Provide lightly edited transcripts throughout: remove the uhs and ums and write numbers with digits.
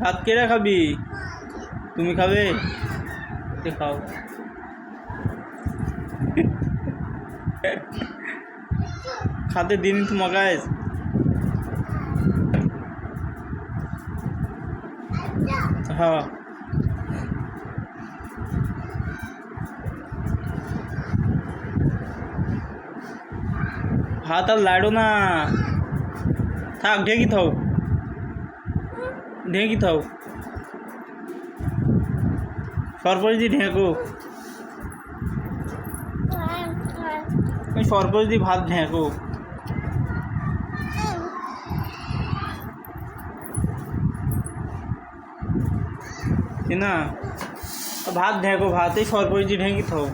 ভাত কেরা খাবি? তুমি খাবে? খাও। খাতে দিন তোমাকে। হ্যাঁ ভাত আর লাড়ো না, থাক ঢেকি থাও, ঢেকি থাও, সরপরিজি ঢেকো, সরপরিজি ভাত ঢেকো না, ভাত ঢেকো, ভাতে সরপরিজি ঢেকি থাও।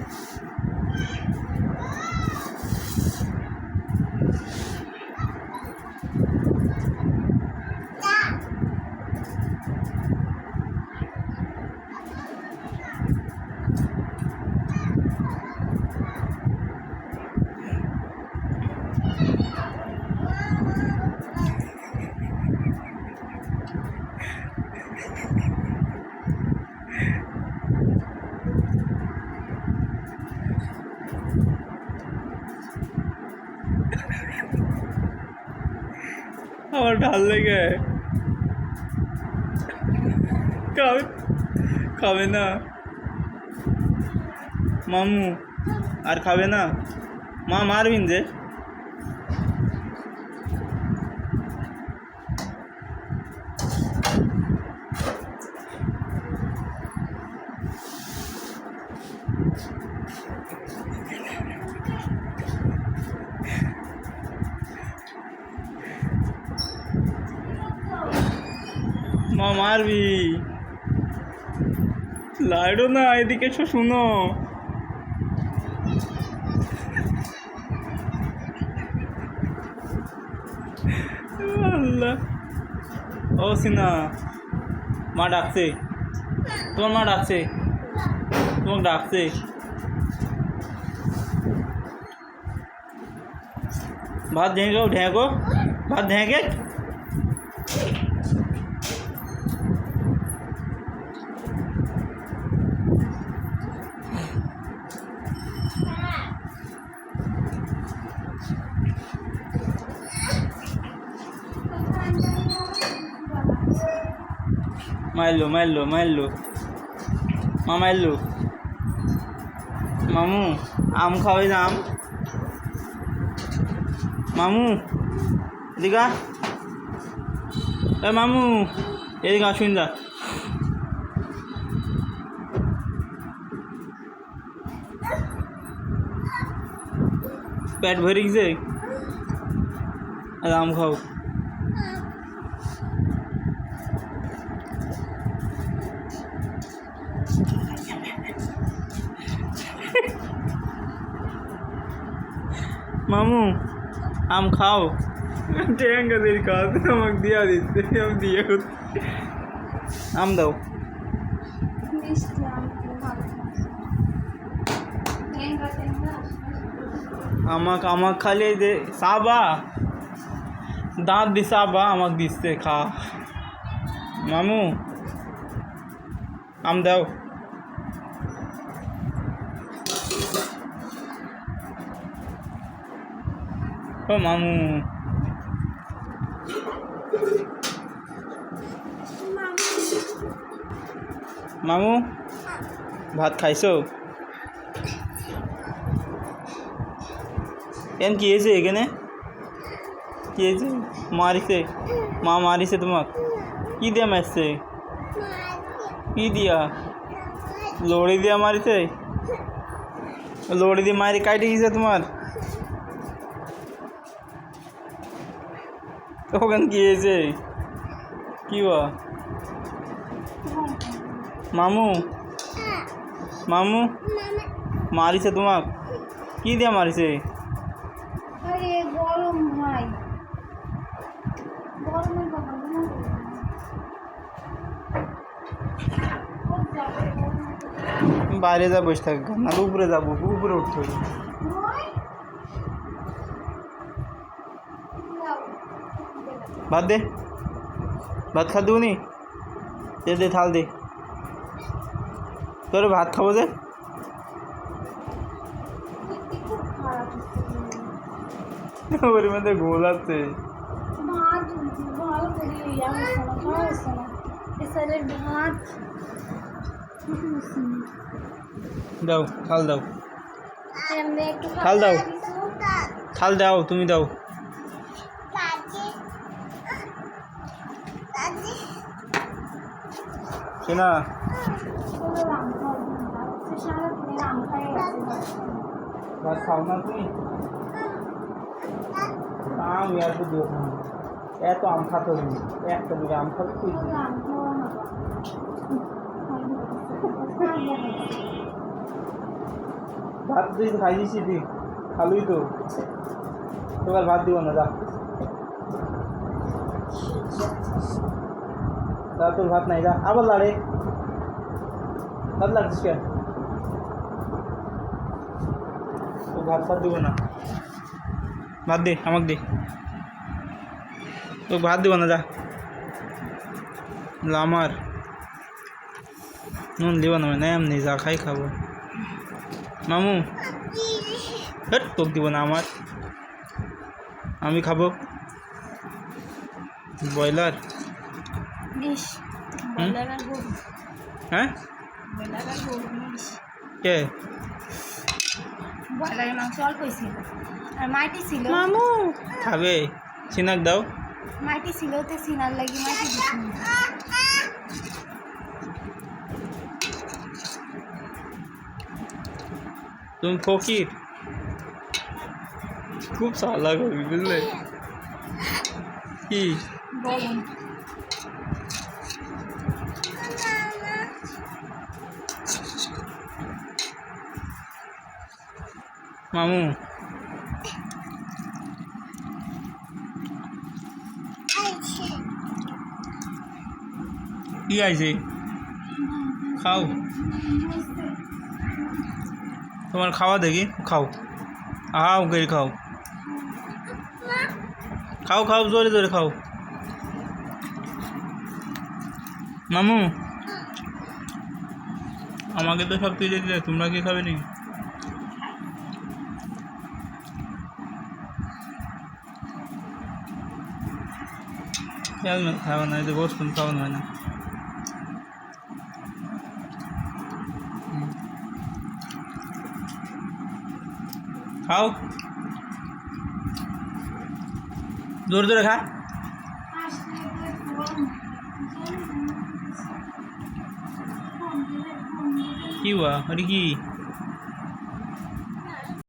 আমার ঢাল লেগে খাবে, খাবে না মামু, আর খাবে না? মা মারবিন যে। মা মারবি, লাইডো না, এদিকে এসো শুনো। আল্লাহ, ও সিনা, মা ডাকছে, তোমার মা ডাকছে, তোমাকে ডাকছে। ভাত ঢেঁকো, ঢেঁকো, ভাত ঢেঁকে। মারলো মারলো মারলো, মা মারলো। মামু আম খাওয়াই না, আম মামু এদিকে, মামু এদিকে আসুন যা। পেট ভরে গেছে, আম খাও। মামু আম খাও, টেঙ্গা দেরি কাজ আমাকে দিয়া দিচ্ছে, আমি দিয়ে আম দাও। আমাকে আমাকে খালি যে সাবা দাঁত দি, সাবা আমাকে দিচ্ছে, খা মামু, আম দাও। ও মামু, মামু ভাত খাইছো? কেন কি হয়েছে এখানে? কি হয়েছে? মারিছে, মা মারিছে তোমাক? কি দিয়া মারছে? কি দিয়া? লড়ি দিয়া মারিছে? লড়ি দিয়ে মারি কাটে গেছে তোমার? ওখানে কি হয়েছে? কি বা মামু, মামু মারিছে তোমাক? কি দিয়া মারিছে? গরম ভাই, গরমের কথা বাইরে যা বসে থাক না, উপরে যাবো, উপরে উঠতে হবে। ভাত দে, ভাত খা দেবো নি, দে দে থাল দে, তোর ভাত খাবো যে। ওর মধ্যে গোল আছে। দাও থাল দাও, থাল দাও, থাল দাও, তুমি দাও। শোনা ভাত খাও না তুমি? আমি আর তো দিও, এত আম খাতে হবে, একটা দিকে আম খাবে তুই। ভাত তুই খাই দিছি, তুই খালুই তো, তোর ভাত দিব না, যা যা, তোর ভাত নাই, যা। আবার লাড়ে, ভাত লাগছিস কেন? তোর ভাত ভাত দিব না, ভাত দে, আমাকে দে, তোকে ভাত দিব না, যা। আমার নুন দিব না, মানে এমনি যা খাই খাবো। মামু হট, তোকে দিব না, আমার, আমি খাবো। ব্রয়লার, হ্যাঁ কে? ব্রয়লারের মাংস অল্প ছিল আর মাটি ছিল। মামু খাবে, চিনাক দাও। মাটি ছিল তো সিনার লাগি মাটি দিছি। তুমি ফকির, খুব সালা করবি, বুঝলে কি? বলুন মামু কি আইছে? খাও, তোমার খাওয়া দেখি, খাও, আও গেড়ি খাও, খাও খাও, জোরে জোরে খাও। মামু আমাকে তো সব তুলে দিলে, তোমরা কি খাবে নি? হেলমেট খাওয়া না, যে বসতুন খাওয়ানো হয় না। খাও, জোরে জোরে খা। কি हुआ? अरे की